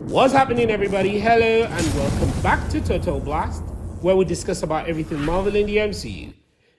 What's happening, everybody? Hello and welcome back to Total Blast, where we discuss about everything Marvel in the MCU.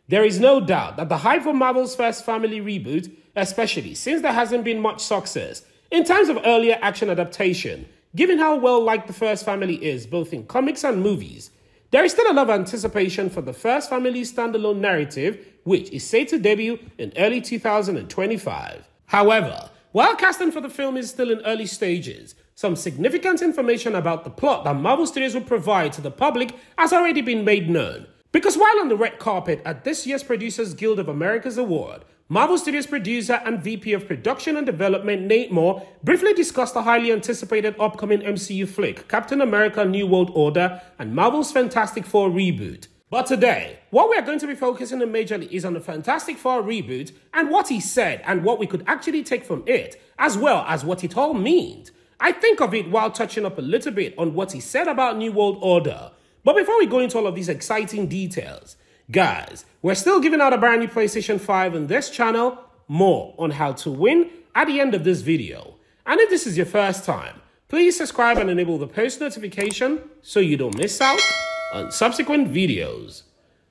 There is no doubt that the hype for Marvel's first family reboot, especially since there hasn't been much success in terms of earlier action adaptation, given how well liked the first family is both in comics and movies, there is still a lot of anticipation for the first family's standalone narrative, which is set to debut in early 2025. However, while casting for the film is still in early stages, some significant information about the plot that Marvel Studios will provide to the public has already been made known. Because while on the red carpet at this year's Producers Guild of America's award, Marvel Studios producer and VP of Production and Development Nate Moor briefly discussed the highly anticipated upcoming MCU flick Captain America New World Order and Marvel's Fantastic Four reboot. But today, what we are going to be focusing on majorly is on the Fantastic Four reboot and what he said and what we could actually take from it, as well as what it all means. I think of it while touching up a little bit on what he said about New World Order. But before we go into all of these exciting details, guys, we're still giving out a brand new PlayStation 5 on this channel. More on how to win at the end of this video. And if this is your first time, please subscribe and enable the post notification so you don't miss out on subsequent videos.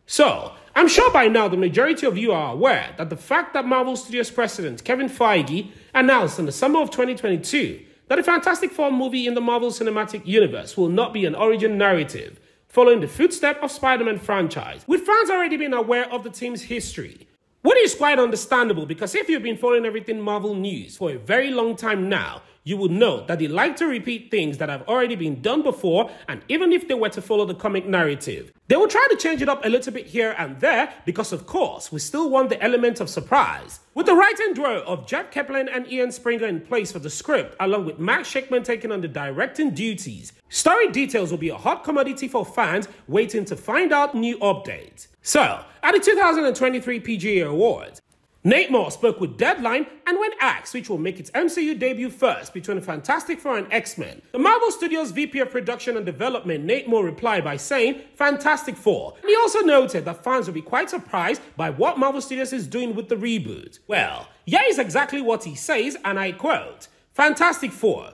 So, I'm sure by now the majority of you are aware that the fact that Marvel Studios president Kevin Feige announced in the summer of 2022 that the Fantastic Four movie in the Marvel Cinematic Universe will not be an origin narrative, following the footsteps of Spider-Man franchise, with fans already being aware of the team's history. What is quite understandable, because if you've been following everything Marvel news for a very long time now, you will know that they like to repeat things that have already been done before, and even if they were to follow the comic narrative, they will try to change it up a little bit here and there because, of course, we still want the element of surprise. With the writing duo of Jeff Kaplan and Ian Springer in place for the script, along with Max Sheckman taking on the directing duties, story details will be a hot commodity for fans waiting to find out new updates. So, at the 2023 PGA Awards, Nate Moor spoke with Deadline, and when asked which will make its MCU debut first between the Fantastic Four and X-Men, the Marvel Studios VP of Production and Development Nate Moor replied by saying Fantastic Four. And he also noted that fans will be quite surprised by what Marvel Studios is doing with the reboot. Well, here is exactly what he says, and I quote, Fantastic Four.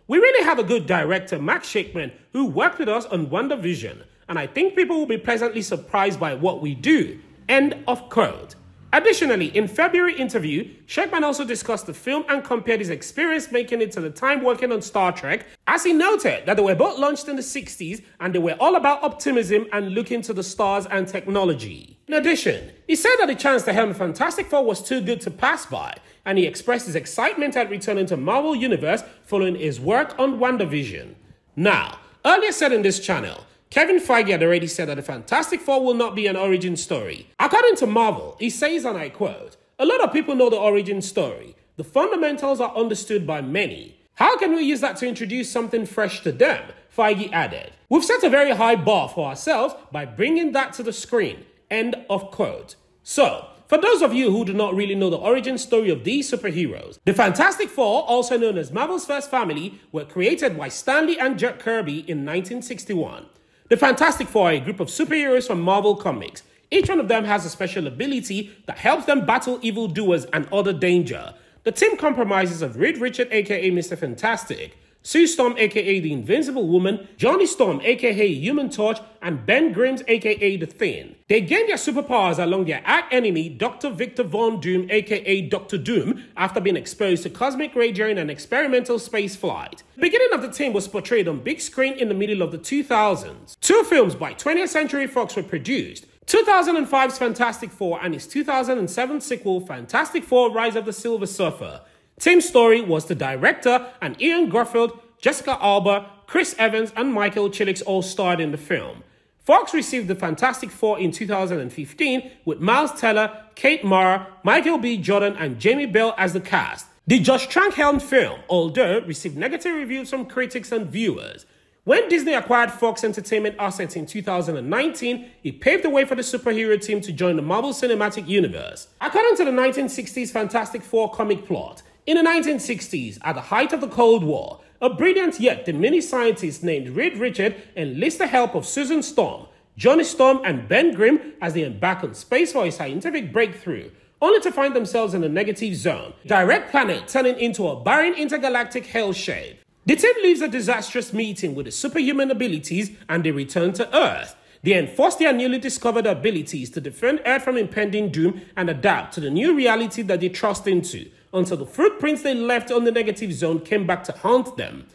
We really have a good director, Max Sheckman, who worked with us on WandaVision, and I think people will be pleasantly surprised by what we do. End of quote. Additionally, in February interview, Sheckman also discussed the film and compared his experience making it to the time working on Star Trek, as he noted that they were both launched in the 60s and they were all about optimism and looking to the stars and technology. In addition, he said that the chance to helm Fantastic Four was too good to pass by, and he expressed his excitement at returning to Marvel Universe following his work on WandaVision. Now, earlier said in this channel, Kevin Feige had already said that the Fantastic Four will not be an origin story. According to Marvel, he says, and I quote, a lot of people know the origin story. The fundamentals are understood by many. How can we use that to introduce something fresh to them? Feige added. We've set a very high bar for ourselves by bringing that to the screen. End of quote. So, for those of you who do not really know the origin story of these superheroes, the Fantastic Four, also known as Marvel's first family, were created by Stan Lee and Jack Kirby in 1961. The Fantastic Four are a group of superheroes from Marvel Comics. Each one of them has a special ability that helps them battle evildoers and other danger. The team comprises of Reed Richards, aka Mr. Fantastic, Sue Storm, aka the Invincible Woman, Johnny Storm, aka Human Torch, and Ben Grimm, aka The Thing. They gain their superpowers along their arch-enemy, Dr. Victor Von Doom, aka Dr. Doom, after being exposed to cosmic ray during an experimental space flight. The beginning of the team was portrayed on big screen in the middle of the 2000s. Two films by 20th Century Fox were produced, 2005's Fantastic Four and its 2007 sequel, Fantastic Four Rise of the Silver Surfer. Tim Story was the director, and Ian Garfield, Jessica Alba, Chris Evans, and Michael Chilix all starred in the film. Fox received the Fantastic Four in 2015 with Miles Teller, Kate Mara, Michael B. Jordan, and Jamie Bell as the cast. The Josh Trank-helmed film, although received negative reviews from critics and viewers. When Disney acquired Fox Entertainment Assets in 2019, it paved the way for the superhero team to join the Marvel Cinematic Universe. According to the 1960s Fantastic Four comic plot, in the 1960s, at the height of the Cold War, a brilliant yet diminished scientist named Reed Richards enlists the help of Susan Storm, Johnny Storm, and Ben Grimm as they embark on space for a scientific breakthrough, only to find themselves in a negative zone, direct planet turning into a barren intergalactic hellscape. The team leaves a disastrous meeting with the superhuman abilities and they return to Earth. They enforce their newly discovered abilities to defend Earth from impending doom and adapt to the new reality that they thrust into, until the footprints they left on the negative zone came back to haunt them.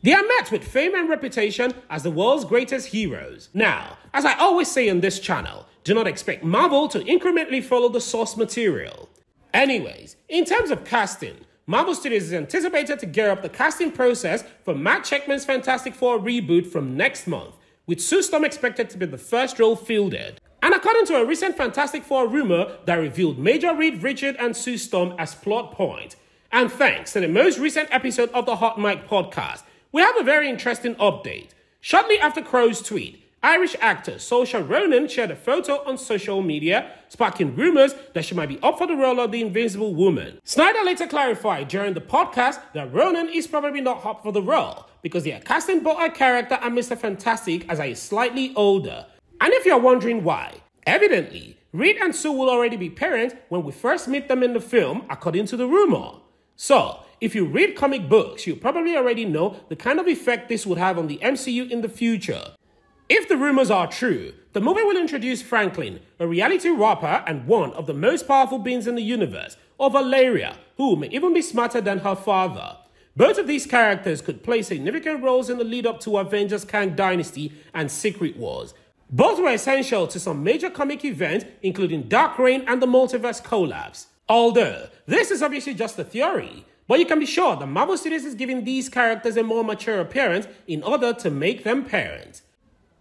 They are met with fame and reputation as the world's greatest heroes. Now, as I always say on this channel, do not expect Marvel to incrementally follow the source material. Anyways, in terms of casting, Marvel Studios is anticipated to gear up the casting process for Matt Shakman's Fantastic Four reboot from next month, with Sue Storm expected to be the first role fielded. And according to a recent Fantastic Four rumor that revealed Major Reed Richard and Sue Storm as plot point. And thanks to the most recent episode of the Hot Mic podcast, we have a very interesting update. Shortly after Crow's tweet, Irish actor Saoirse Ronan shared a photo on social media, sparking rumors that she might be up for the role of the Invisible Woman. Snyder later clarified during the podcast that Ronan is probably not up for the role because they are casting both her character and Mr. Fantastic as he is slightly older. And if you're wondering why, evidently, Reed and Sue will already be parents when we first meet them in the film, according to the rumor. So, if you read comic books, you probably already know the kind of effect this would have on the MCU in the future. If the rumors are true, the movie will introduce Franklin, a reality rapper and one of the most powerful beings in the universe, or Valeria, who may even be smarter than her father. Both of these characters could play significant roles in the lead-up to Avengers Kang Dynasty and Secret Wars. Both were essential to some major comic events, including Dark Reign and the Multiverse Collapse. Although, this is obviously just a theory, but you can be sure that Marvel Studios is giving these characters a more mature appearance in order to make them parents.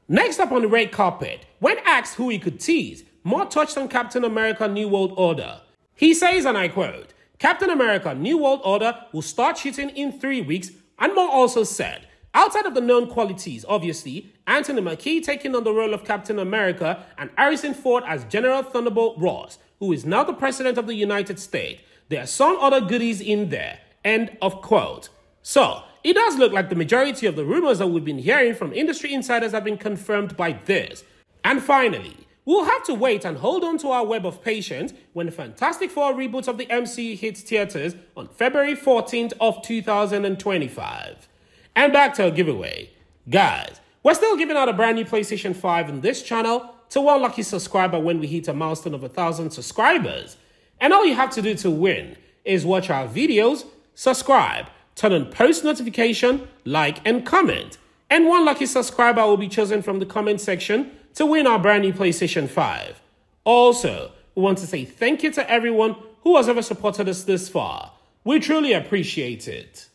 Next up on the red carpet, when asked who he could tease, Moore touched on Captain America New World Order. He says, and I quote, "Captain America New World Order will start shooting in 3 weeks," and Moore also said, outside of the known qualities, obviously, Anthony Mackie taking on the role of Captain America and Harrison Ford as General Thunderbolt Ross, who is now the President of the United States, there are some other goodies in there. End of quote. So, it does look like the majority of the rumors that we've been hearing from industry insiders have been confirmed by this. And finally, we'll have to wait and hold on to our web of patience when the Fantastic Four reboot of the MCU hits theaters on February 14th of 2025. And back to our giveaway. Guys, we're still giving out a brand new PlayStation 5 on this channel to one lucky subscriber when we hit a milestone of 1,000 subscribers. And all you have to do to win is watch our videos, subscribe, turn on post notification, like, and comment. And one lucky subscriber will be chosen from the comment section to win our brand new PlayStation 5. Also, we want to say thank you to everyone who has ever supported us this far. We truly appreciate it.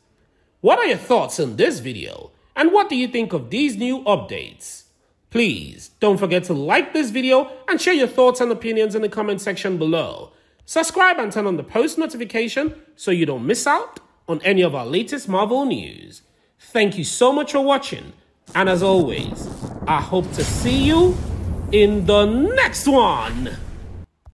What are your thoughts on this video? And what do you think of these new updates? Please don't forget to like this video and share your thoughts and opinions in the comment section below. Subscribe and turn on the post notification so you don't miss out on any of our latest Marvel news. Thank you so much for watching, and as always, I hope to see you in the next one.